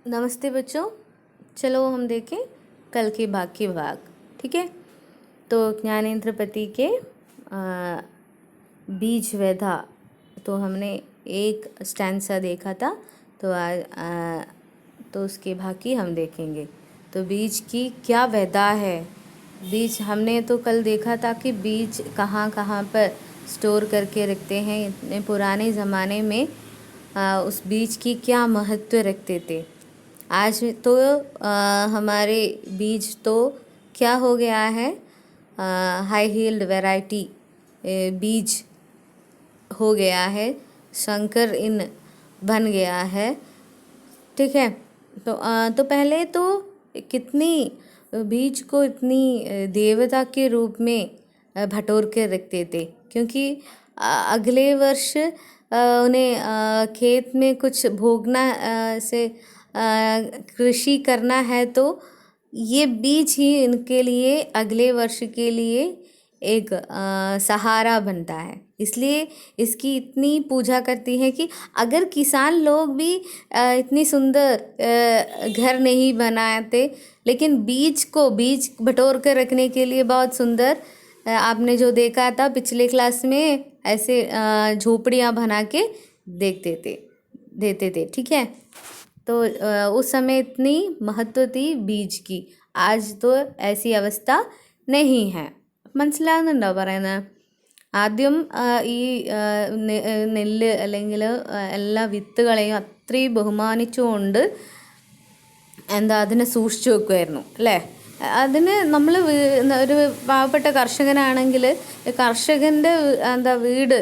नमस्ते बच्चों, चलो हम देखें कल के बाकी भाग। ठीक है, तो ज्ञानेंद्र पति के बीज वेधा, तो हमने एक स्टैंसा देखा था। तो तो उसके बाकी हम देखेंगे। तो बीज की क्या वेधा है। बीज हमने तो कल देखा था कि बीज कहाँ कहाँ पर स्टोर करके रखते हैं। इतने पुराने ज़माने में उस बीज की क्या महत्व रखते थे। आज तो हमारे बीज तो क्या हो गया है, हाई हील्ड वैरायटी बीज हो गया है, संकर इन बन गया है। ठीक है, तो पहले तो कितनी बीज को इतनी देवता के रूप में बटोर के रखते थे, क्योंकि अगले वर्ष उन्हें खेत में कुछ भोगना से कृषि करना है, तो ये बीज ही इनके लिए अगले वर्ष के लिए एक सहारा बनता है। इसलिए इसकी इतनी पूजा करती है कि अगर किसान लोग भी इतनी सुंदर घर नहीं बनाते, लेकिन बीज बटोर कर रखने के लिए बहुत सुंदर आपने जो देखा था पिछले क्लास में, ऐसे झोपड़ियाँ बना के देते थे। ठीक है, तो उस समय इतनी महत्व थी बीज की। आज तो ऐसी अवस्था नहीं है. മനസ്സിലാകുന്നുണ്ടോ പറയുന്നത്? ആദ്യം ഈ നെല്ല് അല്ലെങ്കിൽ എല്ലാ വിത്തുകളെയും അത്രയും ബഹുമാനിച്ചുകൊണ്ട് അതിനെ സൂക്ഷിച്ചു വെക്കുമായിരുന്നു അല്ലേ. അതിന് നമ്മൾ ഒരു പാവപ്പെട്ട കർഷകനാണെങ്കിൽ കർഷകൻ്റെ വീട്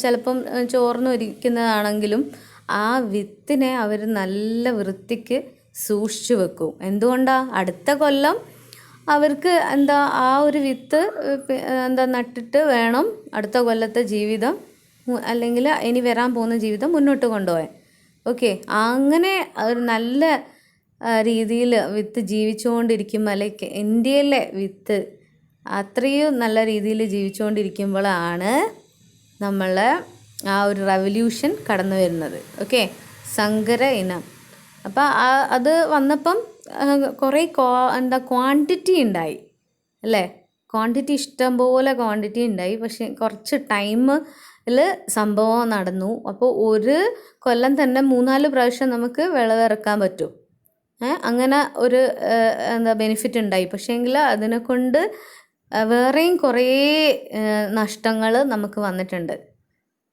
ചിലപ്പം ചോർന്നൊരിക്കുന്നതാണെങ്കിലും ആ വിത്തിനെ അവർ നല്ല വൃത്തിക്ക് സൂക്ഷിച്ചു വെക്കും. എന്തുകൊണ്ടാണ്? അടുത്ത കൊല്ലം അവർക്ക് ആ ഒരു വിത്ത് നട്ടിട്ട് വേണം അടുത്ത കൊല്ലത്തെ ജീവിതം അല്ലെങ്കിൽ ഇനി വരാൻ പോകുന്ന ജീവിതം മുന്നോട്ട് കൊണ്ടുപോകാൻ. ഓക്കെ, അങ്ങനെ ഒരു നല്ല രീതിയിൽ വിത്ത് ജീവിച്ചുകൊണ്ടിരിക്കുമ്പോൾ, അല്ലെങ്കിൽ ഇന്ത്യയിലെ വിത്ത് അത്രയും നല്ല രീതിയിൽ ജീവിച്ചുകൊണ്ടിരിക്കുമ്പോഴാണ് നമ്മൾ ആ ഒരു റവല്യൂഷൻ കടന്നു വരുന്നത്. ഓക്കെ, സങ്കര ഇനം. അപ്പം അത് വന്നപ്പം കുറേ ക്വാണ്ടിറ്റി ഉണ്ടായി അല്ലേ. ക്വാണ്ടിറ്റി ഇഷ്ടംപോലെ ക്വാണ്ടിറ്റി ഉണ്ടായി. പക്ഷേ കുറച്ച് ടൈമിൽ സംഭവം നടന്നു. അപ്പോൾ ഒരു കൊല്ലം തന്നെ 3-4 പ്രാവശ്യം നമുക്ക് വിളവിറക്കാൻ പറ്റും. അങ്ങനെ ഒരു ബെനിഫിറ്റ് ഉണ്ടായി. പക്ഷേങ്കിൽ അതിനെക്കൊണ്ട് വേറെയും കുറേ നഷ്ടങ്ങൾ നമുക്ക് വന്നിട്ടുണ്ട്.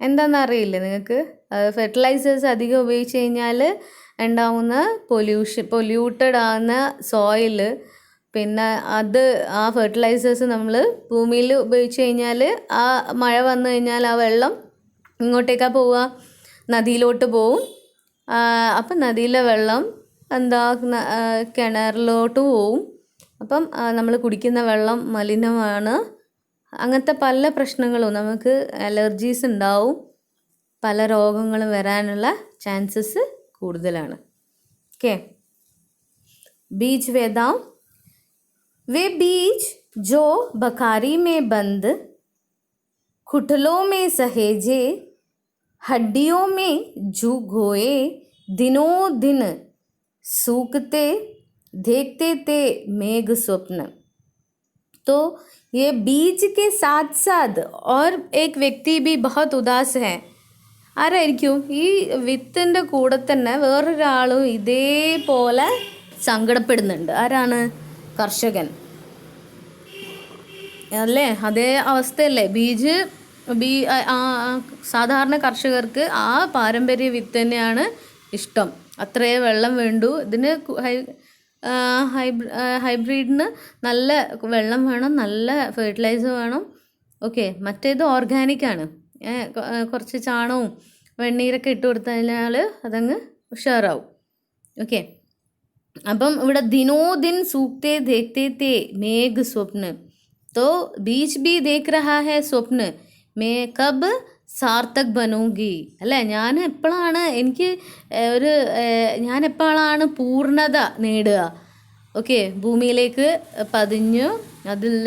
എന്താണെന്നറിയില്ലേ നിങ്ങൾക്ക്? ഫെർട്ടിലൈസേഴ്സ് അധികം ഉപയോഗിച്ച് കഴിഞ്ഞാൽ ഉണ്ടാവുന്ന പൊല്യൂട്ടഡ് ആകുന്ന സോയിൽ, പിന്നെ ആ ഫെർട്ടിലൈസേഴ്സ് നമ്മൾ ഭൂമിയിൽ ഉപയോഗിച്ച് കഴിഞ്ഞാൽ ആ മഴ വന്നു കഴിഞ്ഞാൽ ആ വെള്ളം ഇങ്ങോട്ടേക്കാണ് പോവുക, നദിയിലോട്ട് പോവും. അപ്പം നദിയിലെ വെള്ളം കിണറിലോട്ട് പോവും. അപ്പം നമ്മൾ കുടിക്കുന്ന വെള്ളം മലിനമാണ്. അങ്ങനത്തെ പല പ്രശ്നങ്ങളും, നമുക്ക് അലർജീസ് ഉണ്ടാവും, പല രോഗങ്ങളും വരാനുള്ള ചാൻസസ് കൂടുതലാണ്. ഓക്കെ, बीज वेदाओं, वे बीज जो बखारी में बंद खुटलों में सहेजे हड्डियों में झुघोए दिनों दिन सूखते देखते थे मेघ स्वप्न. तो ये बीज के साथ साथ और एक व्यक्ति भी बहुत उदास है. ആരായിരിക്കും? ഈ വിത്തിൻ്റെ കൂടെ തന്നെ വേറൊരാളും ഇതേപോലെ സങ്കടപ്പെടുന്നുണ്ട്. ആരാണ്? കർഷകൻ അല്ലേ. അതേ അവസ്ഥയല്ലേ. സാധാരണ കർഷകർക്ക് ആ പാരമ്പര്യ വിത്ത് തന്നെയാണ് ഇഷ്ടം. അത്രേ വെള്ളം വേണ്ടു. ഇതിന് ഹൈബ്രിഡിന് നല്ല വെള്ളം വേണം, നല്ല ഫെർട്ടിലൈസർ വേണം. ഓക്കെ, മറ്റേത് ഓർഗാനിക്കാണ്. കുറച്ച് ചാണകവും വെണ്ണീരൊക്കെ ഇട്ട് കൊടുത്തു കഴിഞ്ഞാൽ അതങ്ങ് ഉഷാറാവും. ഓക്കെ, അപ്പം ഇവിടെ ദിനോ ദിൻ സൂക്തേ ദേഖ്തേ തേ മേഘ് സ്വപ്ന. तो बीज भी देख रहा है स्वप्न मैं कब സാർത്ഥക് ബനൂങ്കി അല്ലേ. ഞാൻ എപ്പോഴാണ് പൂർണ്ണത നേടുക. ഓക്കെ, ഭൂമിയിലേക്ക് പതിഞ്ഞു, അതിൽ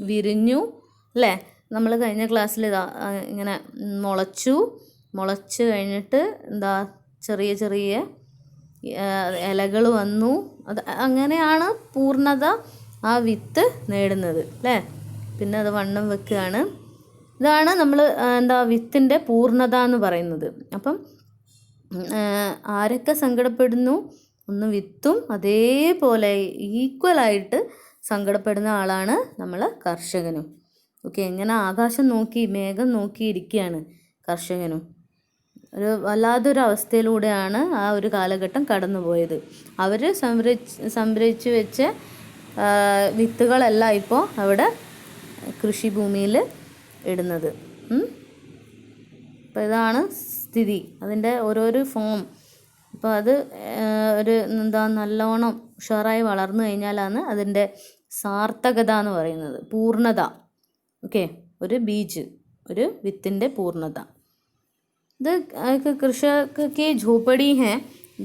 വിരിഞ്ഞു അല്ലേ. നമ്മൾ കഴിഞ്ഞ ക്ലാസ്സിൽ ഇങ്ങനെ മുളച്ച് കഴിഞ്ഞിട്ട് ചെറിയ ചെറിയ ഇലകൾ വന്നു. അത് അങ്ങനെയാണ് പൂർണ്ണത ആ വിത്ത് നേടുന്നത് അല്ലേ. പിന്നെ അത് വണ്ണം വെക്കുകയാണ്. ഇതാണ് നമ്മൾ വിത്തിൻ്റെ പൂർണ്ണത എന്ന് പറയുന്നത്. അപ്പം ആരൊക്കെ സങ്കടപ്പെടുന്നു, ഒന്ന് വിത്തും അതേപോലെ ഈക്വലായിട്ട് സങ്കടപ്പെടുന്ന ആളാണ് നമ്മൾ കർഷകനും. ഓക്കെ, ഇങ്ങനെ ആകാശം നോക്കി മേഘം നോക്കിയിരിക്കുകയാണ് കർഷകനും. ഒരു വല്ലാതൊരു അവസ്ഥയിലൂടെയാണ് ആ ഒരു കാലഘട്ടം കടന്നുപോയത്. അവർ സംഭരിച്ച് വെച്ച വിത്തുകളെല്ലാം ഇപ്പോൾ അവിടെ കൃഷിഭൂമിയിൽ ഇടുന്നത്. അപ്പോൾ ഇതാണ് സ്ഥിതി, അതിൻ്റെ ഓരോരോ ഫോം. അപ്പോൾ അത് ഒരു നല്ലോണം ഉഷാറായി വളർന്നു കഴിഞ്ഞാലാണ് അതിൻ്റെ സാർത്ഥകത എന്ന് പറയുന്നത്, പൂർണ്ണത. ഓക്കെ, ഒരു ബീജ്, ഒരു വിത്തിൻ്റെ പൂർണ്ണത. ഇത് कृषक की झोपड़ी हैं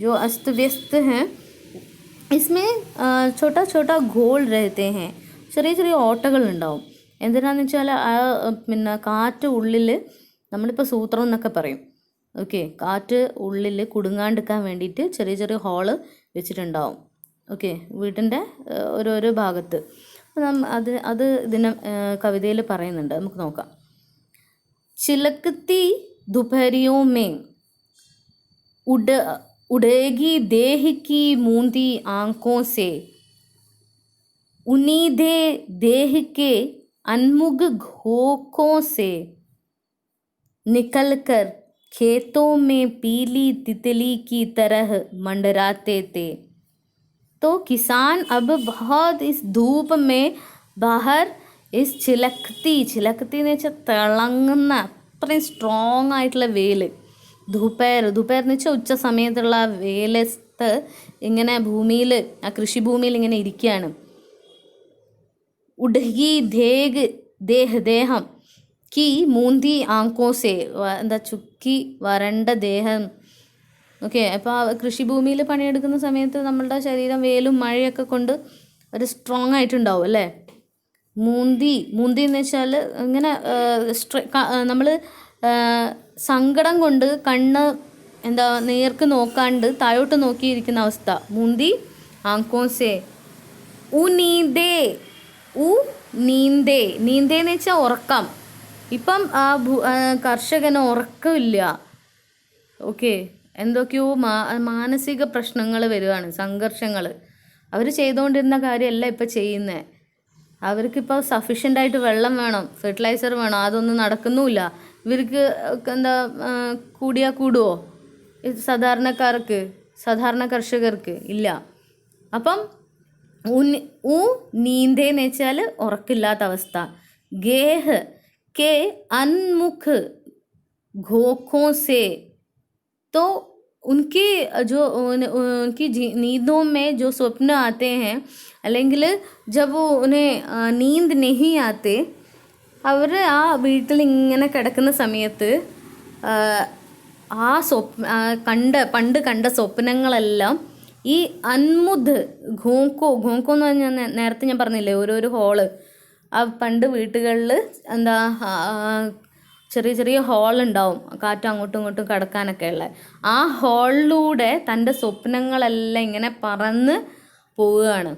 जो अस्त व्यस्त हैं. इसमें छोटा छोटा घोल रहते हैं. ചെറിയ ചെറിയ ഓട്ടകളുണ്ടാവും. എന്തിനാണെന്ന് വെച്ചാൽ പിന്നെ കാറ്റ് ഉള്ളിൽ, നമ്മളിപ്പോൾ സൂത്രം എന്നൊക്കെ പറയും. ഓക്കെ, കാറ്റ് ഉള്ളിൽ കുടുങ്ങാണ്ടിരിക്കാൻ വേണ്ടിയിട്ട് ചെറിയ ചെറിയ ഹോള് വെച്ചിട്ടുണ്ടാവും. ഓക്കെ, വീട്ടിൻ്റെ ഓരോരോ ഭാഗത്ത്. അത് ഇതിനെ കവിതയിൽ പറയുന്നുണ്ട്, നമുക്ക് നോക്കാം. ചിലക്കത്തി दोपहरियों में उड़ेगी देह की मूंदी आंखों से, उन्नीदे देह के अनमुग घोंकों से निकलकर खेतों में पीली तितली की तरह मंडराते थे. तो किसान अब बहुत इस धूप में बाहर इस ചിലക്കത്തി എന്ന് വെച്ചാൽ തിളങ്ങുന്ന അത്രയും സ്ട്രോങ് ആയിട്ടുള്ള വെയിൽ, ദുപേർ എന്ന് വെച്ചാൽ ഉച്ച സമയത്തുള്ള വെയിലത്ത് ഇങ്ങനെ ഭൂമിയിൽ, ആ കൃഷിഭൂമിയിൽ ഇങ്ങനെ ഇരിക്കുകയാണ്. ഉഡ്ഹി ദേഹം കി മൂന്തി ആങ്കോസെ, ചുക്കി വരണ്ട ദേഹം. ഓക്കെ, അപ്പോൾ ആ കൃഷിഭൂമിയിൽ പണിയെടുക്കുന്ന സമയത്ത് നമ്മളുടെ ശരീരം വെയിലും മഴയൊക്കെ കൊണ്ട് ഒരു സ്ട്രോങ് ആയിട്ടുണ്ടാവും അല്ലേ. മൂന്തി എന്ന് വെച്ചാൽ ഇങ്ങനെ നമ്മൾ സങ്കടം കൊണ്ട് കണ്ണ് നേർക്ക് നോക്കാണ്ട് താഴോട്ട് നോക്കിയിരിക്കുന്ന അവസ്ഥ. മൂന്തി ആങ്കോസെ. നീന്തേന്ന് വെച്ചാൽ ഉറക്കം. ഇപ്പം ആ കർഷകന് ഉറക്കമില്ല. ഓക്കെ, എന്തൊക്കെയോ മാനസിക പ്രശ്നങ്ങൾ വരുവാണ്, സംഘർഷങ്ങൾ. അവർ ചെയ്തുകൊണ്ടിരുന്ന കാര്യമല്ല ഇപ്പം ചെയ്യുന്നത്. അവർക്കിപ്പോൾ സഫീഷ്യൻ്റായിട്ട് വെള്ളം വേണം, ഫെർട്ടിലൈസർ വേണം, അതൊന്നും നടക്കുന്നുമില്ല. ഇവർക്ക് കൂടിയാൽ കൂടുമോ സാധാരണ കർഷകർക്ക്? ഇല്ല. അപ്പം നീന്തേന്ന് വെച്ചാൽ ഉറക്കില്ലാത്ത അവസ്ഥ. ഗേഹ് കെ അൻമുഖ് ഘോഖോं से, तो उनकी नींदों में जो स्वप्न आते हैं, അല്ലെങ്കിൽ जब उन्हें नींद नहीं आते, അവർ ആ വീട്ടിൽ ഇങ്ങനെ കിടക്കുന്ന സമയത്ത് പണ്ട് കണ്ട സ്വപ്നങ്ങളെല്ലാം ഈ അൻമുദ് ഘോങ്കോ എന്ന് പറഞ്ഞാൽ നേരത്തെ ഞാൻ പറഞ്ഞില്ലേ ഓരോരോ ഹോള്, ആ പണ്ട് വീട്ടുകളിൽ ചെറിയ ചെറിയ ഹോളുണ്ടാവും, കാറ്റ് അങ്ങോട്ടും ഇങ്ങോട്ടും കിടക്കാനൊക്കെ ഉള്ള. ആ ഹോളിലൂടെ തൻ്റെ സ്വപ്നങ്ങളെല്ലാം ഇങ്ങനെ പറന്ന് പോവുകയാണ്.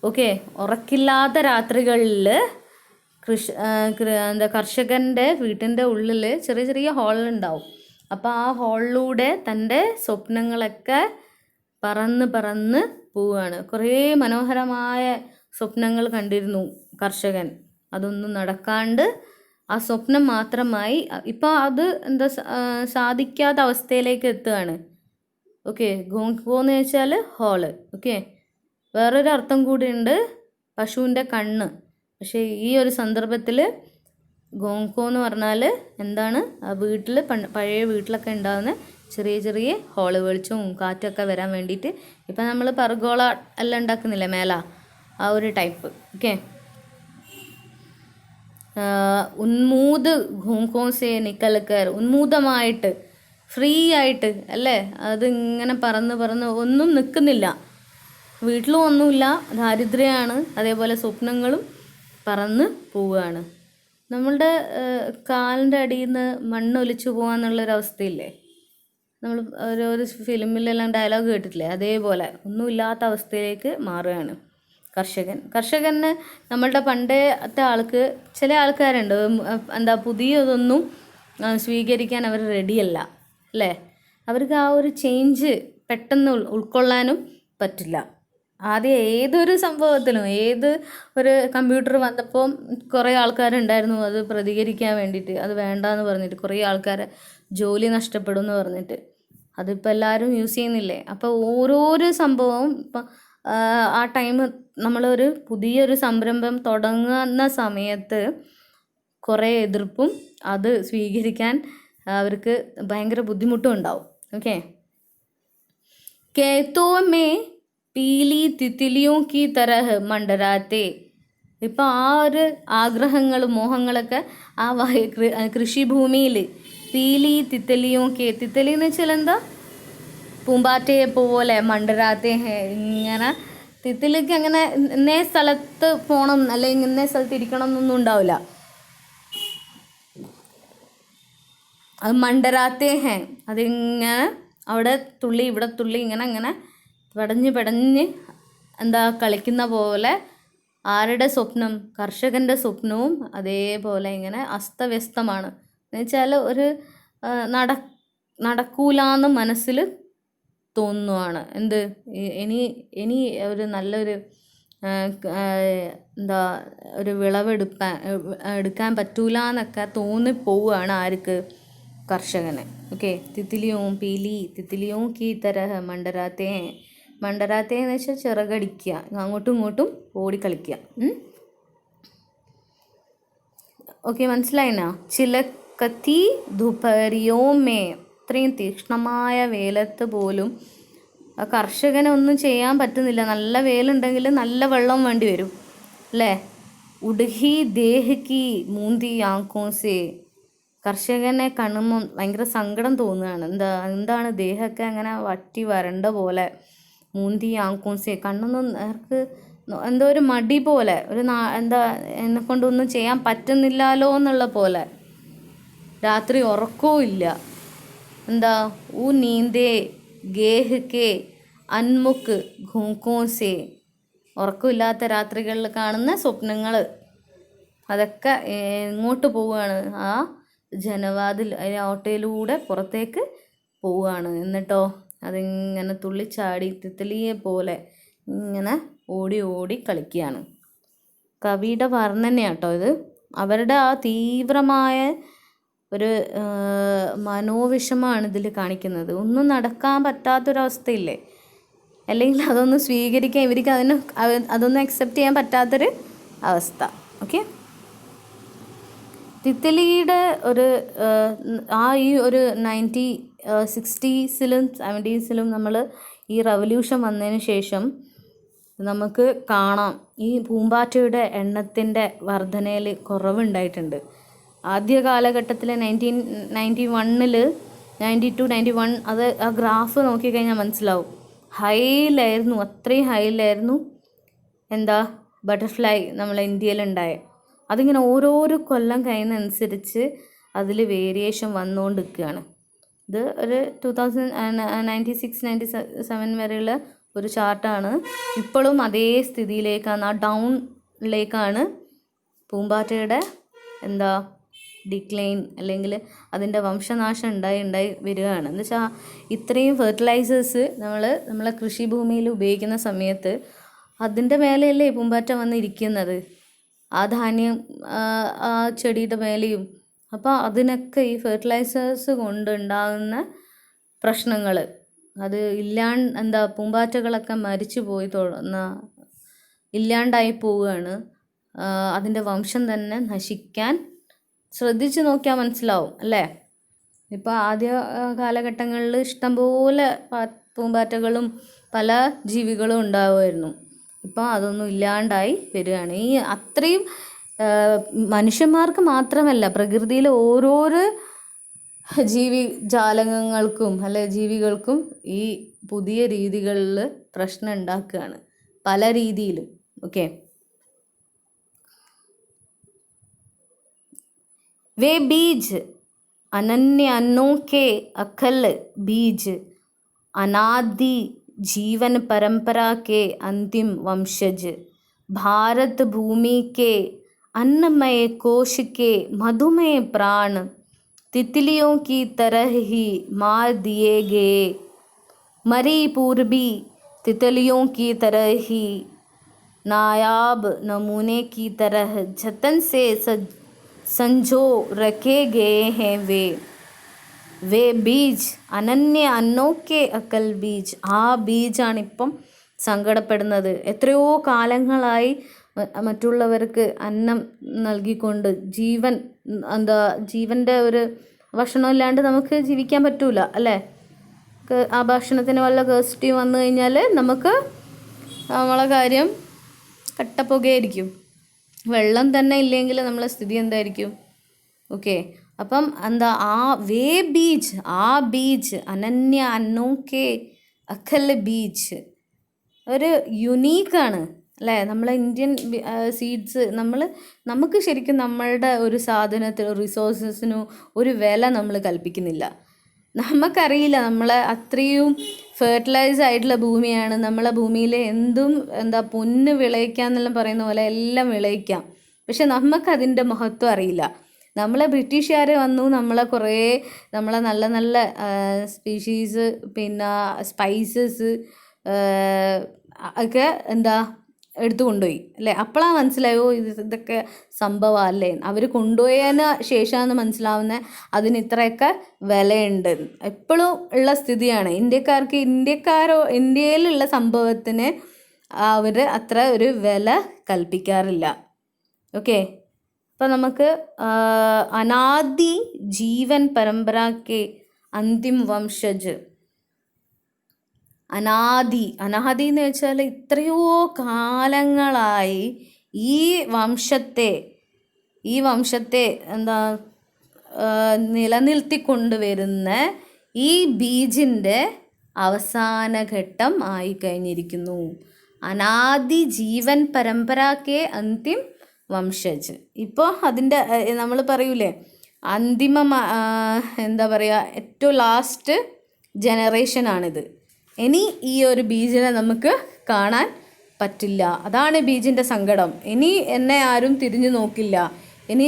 ഓക്കെ, ഉറക്കില്ലാത്ത രാത്രികളിൽ കർഷകൻ്റെ വീട്ടിൻ്റെ ഉള്ളിൽ ചെറിയ ചെറിയ ഹോളുണ്ടാവും. അപ്പോൾ ആ ഹോളിലൂടെ തൻ്റെ സ്വപ്നങ്ങളൊക്കെ പറന്ന് പോവുകയാണ്. കുറേ മനോഹരമായ സ്വപ്നങ്ങൾ കണ്ടിരുന്നു കർഷകൻ. അതൊന്നും നടക്കാണ്ട് ആ സ്വപ്നം മാത്രമായി ഇപ്പോൾ അത് സാധിക്കാത്ത അവസ്ഥയിലേക്ക് എത്തുകയാണ്. ഓക്കെ, ഗോന്ന് വെച്ചാൽ ഹോള്. ഓക്കെ, വേറൊരു അർത്ഥം കൂടിയുണ്ട്, പശുവിൻ്റെ കണ്ണ്. പക്ഷേ ഈ ഒരു സന്ദർഭത്തിൽ ഗോങ്കോ എന്ന് പറഞ്ഞാൽ എന്താണ്, ആ വീട്ടിൽ പഴയ വീട്ടിലൊക്കെ ഉണ്ടാകുന്ന ചെറിയ ചെറിയ ഹോള്, വെളിച്ചവും കാറ്റൊക്കെ വരാൻ വേണ്ടിയിട്ട്. ഇപ്പം നമ്മൾ പർഗോള എല്ലാം ഉണ്ടാക്കുന്നില്ലേ മേല, ആ ഒരു ടൈപ്പ്. ഓക്കെ, ഉന്മൂദ് ഘോങ്കോസെ നിക്കൽക്കർ, ഉന്മൂദമായിട്ട് ഫ്രീ ആയിട്ട് അല്ലേ, അതിങ്ങനെ പറന്ന് ഒന്നും നിൽക്കുന്നില്ല. വീട്ടിലും ഒന്നുമില്ല, ദാരിദ്ര്യമാണ്, അതേപോലെ സ്വപ്നങ്ങളും പറന്ന് പോവുകയാണ്. നമ്മളുടെ കാലിൻ്റെ അടിയിൽ നിന്ന് മണ്ണൊലിച്ചു പോകാന്നുള്ളൊരവസ്ഥയില്ലേ, നമ്മൾ ഒരു ഫിലിമിലെല്ലാം ഡയലോഗ് കേട്ടിട്ടില്ലേ, അതേപോലെ ഒന്നുമില്ലാത്ത അവസ്ഥയിലേക്ക് മാറുകയാണ് കർഷകന്. നമ്മളുടെ പണ്ടത്തെ ആൾക്ക് ചില ആൾക്കാരുണ്ട് എന്താ പുതിയതൊന്നും സ്വീകരിക്കാൻ അവർ റെഡിയല്ല അല്ലേ. അവർക്ക് ആ ഒരു ചേഞ്ച് പെട്ടെന്ന് ഉൾക്കൊള്ളാനും പറ്റില്ല. ആദ്യം ഏതൊരു സംഭവത്തിലും ഏത് ഒരു കമ്പ്യൂട്ടർ വന്നപ്പോൾ കുറേ ആൾക്കാരുണ്ടായിരുന്നു അത് പ്രതികരിക്കാൻ വേണ്ടിയിട്ട്, അത് വേണ്ടാന്ന് പറഞ്ഞിട്ട് കുറേ ആൾക്കാരെ ജോലി നഷ്ടപ്പെടും എന്ന് പറഞ്ഞിട്ട്. അതിപ്പോൾ എല്ലാവരും യൂസ് ചെയ്യുന്നില്ലേ. അപ്പോൾ ഓരോരോ സംഭവവും ഇപ്പം ആ ടൈം നമ്മളൊരു പുതിയൊരു സംരംഭം തുടങ്ങുന്ന സമയത്ത് കുറേ എതിർപ്പും അത് സ്വീകരിക്കാൻ അവർക്ക് ഭയങ്കര ബുദ്ധിമുട്ടും ഉണ്ടാവും. ഓക്കെ. കേത്തോ മേ പീലി തിത്തിലിയോ കി തരഹ് മണ്ടരാത്തെ. ഇപ്പം ആ ഒരു ആഗ്രഹങ്ങളും മോഹങ്ങളൊക്കെ ആ കൃഷിഭൂമിയിൽ പീലി തിത്തലിയോ കെ, തിത്തലി എന്ന് വെച്ചാൽ എന്താ, പൂമ്പാറ്റയെ പോലെ മണ്ടരാത്തെ ഹേ. ഇങ്ങനെ തിത്തലിക്ക് അങ്ങനെ ഇന്നേ സ്ഥലത്ത് പോകണം അല്ലെങ്കിൽ ഇന്നേ സ്ഥലത്ത് ഇരിക്കണം എന്നൊന്നും ഉണ്ടാവില്ല. അത് മണ്ടരാത്തെ ഹേ. അതിങ്ങനെ അവിടെ തുള്ളി ഇവിടെ തുള്ളി ഇങ്ങനെ പടഞ്ഞ് എന്താ കളിക്കുന്ന പോലെ ആരുടെ സ്വപ്നം, കർഷകൻ്റെ സ്വപ്നവും അതേപോലെ ഇങ്ങനെ അസ്തവ്യസ്തമാണ്. എന്നുവെച്ചാൽ ഒരു നടക്കൂലാന്ന് മനസ്സിൽ തോന്നുവാണ്. എന്ത് ഇനി ഒരു നല്ലൊരു എന്താ ഒരു എടുക്കാൻ പറ്റൂല എന്നൊക്കെ തോന്നിപ്പോവുകയാണ് ആർക്ക്, കർഷകന്. ഓക്കെ. തിത്തിലിയോ കീ തരഹ് മണ്ടരാത്തേ. മണ്ടരാത്തേ എന്ന് വെച്ചാൽ ചിറകടിക്കുക, അങ്ങോട്ടും ഇങ്ങോട്ടും ഓടിക്കളിക്കുക. ഓക്കെ, മനസ്സിലായിനാ. ചിലക്കത്തി ധുപരിയോമേ. അത്രയും തീക്ഷ്ണമായ വേലത്ത് പോലും കർഷകനൊന്നും ചെയ്യാൻ പറ്റുന്നില്ല. നല്ല വേലുണ്ടെങ്കിൽ നല്ല വെള്ളം വേണ്ടി വരും അല്ലേ. ഉഡ്ഹി ദേഹ് കി മൂന്തി ആങ്കോസേ. കർഷകനെ കാണുമ്പോൾ ഭയങ്കര സങ്കടം തോന്നുകയാണ്. എന്താണ് ദേഹമൊക്കെ അങ്ങനെ വറ്റി വരണ്ട പോലെ. മൂന്തി ആങ്കോസേ, കണ്ണൊന്നും നേർക്ക് എന്തോ ഒരു മടി പോലെ, ഒരു എന്താ എന്നെ കൊണ്ടൊന്നും ചെയ്യാൻ പറ്റുന്നില്ലല്ലോ എന്നുള്ള പോലെ. രാത്രി ഉറക്കവും ഇല്ല. എന്താ ഊ നീന്തേ ഗേഹ് കെ അൻമുക്ക് ഘൂക്കോസേ. ഉറക്കമില്ലാത്ത രാത്രികളിൽ കാണുന്ന സ്വപ്നങ്ങൾ അതൊക്കെ എങ്ങോട്ട് പോവുകയാണ്, ആ ജനവാതിൽ ഓട്ടയിലൂടെ പുറത്തേക്ക് പോവുകയാണ്. എന്നിട്ടോ അതിങ്ങനെ തുള്ളിച്ചാടി തിത്തലിയെ പോലെ ഇങ്ങനെ ഓടി ഓടി കളിക്കുകയാണ്. കവിയുടെ വർണ്ണനയാട്ടോ ഇത്. അവരുടെ ആ തീവ്രമായ ഒരു മനോവിഷമാണ് ഇതിൽ കാണിക്കുന്നത്. ഒന്നും നടക്കാൻ പറ്റാത്തൊരവസ്ഥയില്ലേ, അല്ലെങ്കിൽ അതൊന്നും സ്വീകരിക്കാൻ ഇവർക്ക് അതൊന്നും അക്സെപ്റ്റ് ചെയ്യാൻ പറ്റാത്തൊരു അവസ്ഥ. ഓക്കെ. തിത്തലിയുടെ ഒരു ഈ ഒരു 1960s 70s നമ്മൾ ഈ റവല്യൂഷൻ വന്നതിന് ശേഷം നമുക്ക് കാണാം ഈ പൂമ്പാറ്റയുടെ എണ്ണത്തിൻ്റെ വർധനയിൽ കുറവുണ്ടായിട്ടുണ്ട്. ആദ്യ കാലഘട്ടത്തിൽ 1991 92 91 അത് ആ ഗ്രാഫ് നോക്കിക്കഴിഞ്ഞാൽ മനസ്സിലാവും. ഹൈയിലായിരുന്നു, അത്രയും ഹൈയിലായിരുന്നു എന്താ ബട്ടർഫ്ലൈ നമ്മളെ ഇന്ത്യയിലുണ്ടായ. അതിങ്ങനെ ഓരോരോ കൊല്ലം കഴിയുന്നതനുസരിച്ച് അതിൽ വേരിയേഷൻ വന്നുകൊണ്ടിരിക്കുകയാണ്. ഇത് ഒരു 96 97 വരെയുള്ള ഒരു ചാർട്ടാണ്. ഇപ്പോഴും അതേ സ്ഥിതിയിലേക്കാണ്, ആ ഡൗണിലേക്കാണ് പൂമ്പാറ്റയുടെ എന്താ ഡിക്ലൈൻ അല്ലെങ്കിൽ അതിൻ്റെ വംശനാശം ഉണ്ടായി വരികയാണ്. എന്ന് വെച്ചാൽ ഇത്രയും ഫെർട്ടിലൈസേഴ്സ് നമ്മളെ കൃഷിഭൂമിയിൽ ഉപയോഗിക്കുന്ന സമയത്ത് അതിൻ്റെ മേലെയല്ലേ പൂമ്പാറ്റ വന്നിരിക്കുന്നത്, ആ ധാന്യം ആ ചെടിയുടെ മേലെയും. അപ്പോൾ അതിനൊക്കെ ഈ ഫെർട്ടിലൈസേഴ്സ് കൊണ്ടുണ്ടാകുന്ന പ്രശ്നങ്ങൾ അത് എന്താ പൂമ്പാറ്റകളൊക്കെ മരിച്ചു പോയി ഇല്ലാണ്ടായി പോവുകയാണ്. അതിൻ്റെ വംശം തന്നെ നശിക്കാൻ ശ്രദ്ധിച്ച് നോക്കിയാൽ മനസ്സിലാവും അല്ലേ. ഇപ്പോൾ ആദ്യ കാലഘട്ടങ്ങളിൽ ഇഷ്ടംപോലെ പൂമ്പാറ്റകളും പല ജീവികളും ഉണ്ടാവുമായിരുന്നു. ഇപ്പോൾ അതൊന്നും ഇല്ലാണ്ടായി വരികയാണ്. ഈ അത്രയും മനുഷ്യന്മാർക്ക് മാത്രമല്ല, പ്രകൃതിയിലെ ഓരോരോ ജീവിജാലങ്ങൾക്കും അല്ലെ ജീവികൾക്കും ഈ പുതിയ രീതികളിൽ പ്രശ്നം ഉണ്ടാക്കുകയാണ് പല രീതിയിലും. ഓക്കെ. വേ ബീജ് अनन्य अनोखे अकल बीज, अनादि जीवन परंपरा के अंतिम वंशज, भारत भूमि के अन्नमय कोश के मधुमय प्राण, तितलियों की तरह ही मार दिए गए, मरी पूर्वी तितलियों की तरह ही नायाब नमूने की तरह जतन से संजो रखे गए हैं വേ ബീജ് അനന്യ അന്നോക്കെ അക്കൽ ബീജ്. ആ ബീജാണിപ്പം സങ്കടപ്പെടുന്നത്. എത്രയോ കാലങ്ങളായി മറ്റുള്ളവർക്ക് അന്നം നൽകിക്കൊണ്ട് ജീവൻ്റെ ഒരു ഭക്ഷണം ഇല്ലാണ്ട് നമുക്ക് ജീവിക്കാൻ പറ്റൂല അല്ലേ. ആ ഭക്ഷണത്തിന് വല്ല കേസിറ്റി വന്നു കഴിഞ്ഞാൽ നമുക്ക് നമ്മളെ കാര്യം കട്ടപ്പുകയായിരിക്കും. വെള്ളം തന്നെ ഇല്ലെങ്കിൽ നമ്മളെ സ്ഥിതി എന്തായിരിക്കും? ഓക്കെ, അപ്പം വേ ബീജ്, ആ ബീജ് അനന്യ അന്നോക്കെ അക്കൽ ബീജ് ഒരു യുണീക്കാണ് അല്ലേ. നമ്മളെ ഇന്ത്യൻ സീഡ്സ് നമുക്ക് ശരിക്കും നമ്മളുടെ ഒരു സാധനത്തിന്, റിസോഴ്സസിനോ ഒരു വില നമ്മൾ കൽപ്പിക്കുന്നില്ല. നമുക്കറിയില്ല നമ്മളെ അത്രയും ഫെർട്ടിലൈസ് ആയിട്ടുള്ള ഭൂമിയാണ്. നമ്മളെ ഭൂമിയിൽ എന്തും പൊന്ന് വിളയിക്കാം എന്നെല്ലാം പറയുന്ന പോലെ എല്ലാം വിളയിക്കാം. പക്ഷെ നമുക്കതിൻ്റെ മഹത്വം അറിയില്ല. നമ്മളെ ബ്രിട്ടീഷുകാർ വന്നു നമ്മളെ നല്ല നല്ല സ്പീഷീസ് പിന്നെ സ്പൈസസ് ഒക്കെ എടുത്തു കൊണ്ടുപോയി അല്ലേ. അപ്പോഴാണ് മനസ്സിലായോ ഇതൊക്കെ സംഭവമല്ലേ. അവർ കൊണ്ടുപോയതിന് ശേഷമാണ് മനസ്സിലാവുന്നത് അതിന് ഇത്രയൊക്കെ വിലയുണ്ട്. എപ്പോഴും ഉള്ള സ്ഥിതിയാണ്. ഇന്ത്യയിലുള്ള സംഭവത്തിന് അവർ അത്ര ഒരു വില കൽപ്പിക്കാറില്ല. ഓക്കെ, അപ്പം നമുക്ക് അനാദി ജീവൻ പരമ്പരയ്ക്ക് അന്തിം വംശജ്. അനാദി എന്ന് വെച്ചാൽ എത്രയോ കാലങ്ങളായി ഈ വംശത്തെ നിലനിർത്തിക്കൊണ്ടുവരുന്ന ഈ ബീജിൻ്റെ അവസാന ഘട്ടം ആയിക്കഴിഞ്ഞിരിക്കുന്നു. അനാദി ജീവൻ പരമ്പരയ്ക്ക് അന്തിം വംശജ്. ഇപ്പോൾ അതിൻ്റെ നമ്മൾ പറയൂലേ ഏറ്റവും ലാസ്റ്റ് ജനറേഷനാണിത്. ഇനി ഈ ഒരു ബീജിനെ നമുക്ക് കാണാൻ പറ്റില്ല. അതാണ് ബീജിൻ്റെ സങ്കടം. ഇനി എന്നെ ആരും തിരിഞ്ഞു നോക്കില്ല. ഇനി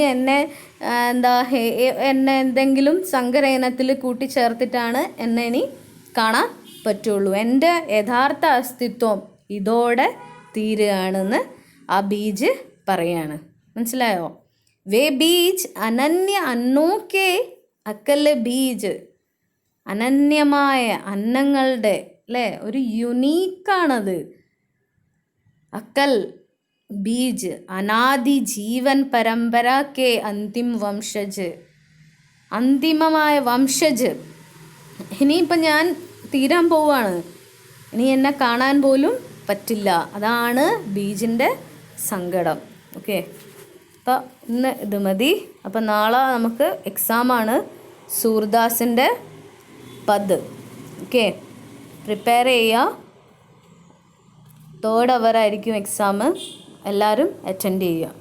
എന്നെ എന്തെങ്കിലും സങ്കരയിനത്തിൽ കൂട്ടിച്ചേർത്തിട്ടാണ് എന്നെ ഇനി കാണാൻ പറ്റുള്ളൂ. എൻ്റെ യഥാർത്ഥ അസ്തിത്വം ഇതോടെ തീരുകയാണെന്ന് ആ ബീജ് പറയാണ്. മനസ്സിലായോ? വേ ബീജ് അനന്യ അന്നോക്കെ അക്കൽ ബീജ്, അനന്യമായ അന്നങ്ങളുടെ അല്ലേ ഒരു യുണീക്കാണത്. അക്കൽ ബീജ് അനാദി ജീവൻ പരമ്പരയ്ക്ക് അന്തിം വംശജ്, അന്തിമമായ വംശജ്. ഇനിയിപ്പം ഞാൻ തീരാൻ പോവാണ്. ഇനി എന്നെ കാണാൻ പോലും പറ്റില്ല. അതാണ് ബീജിൻ്റെ സങ്കടം. ഓക്കെ, അപ്പം ഇന്ന് ഇത് മതി. അപ്പം നാളെ നമുക്ക് എക്സാമാണ് സൂർദാസിൻ്റെ പദ്. ഓക്കെ, പ്രിപ്പയർ ചെയ്യുക. 3rd അവർ ആയിരിക്കും എക്സാം. എല്ലാവരും അറ്റൻഡ് ചെയ്യുക.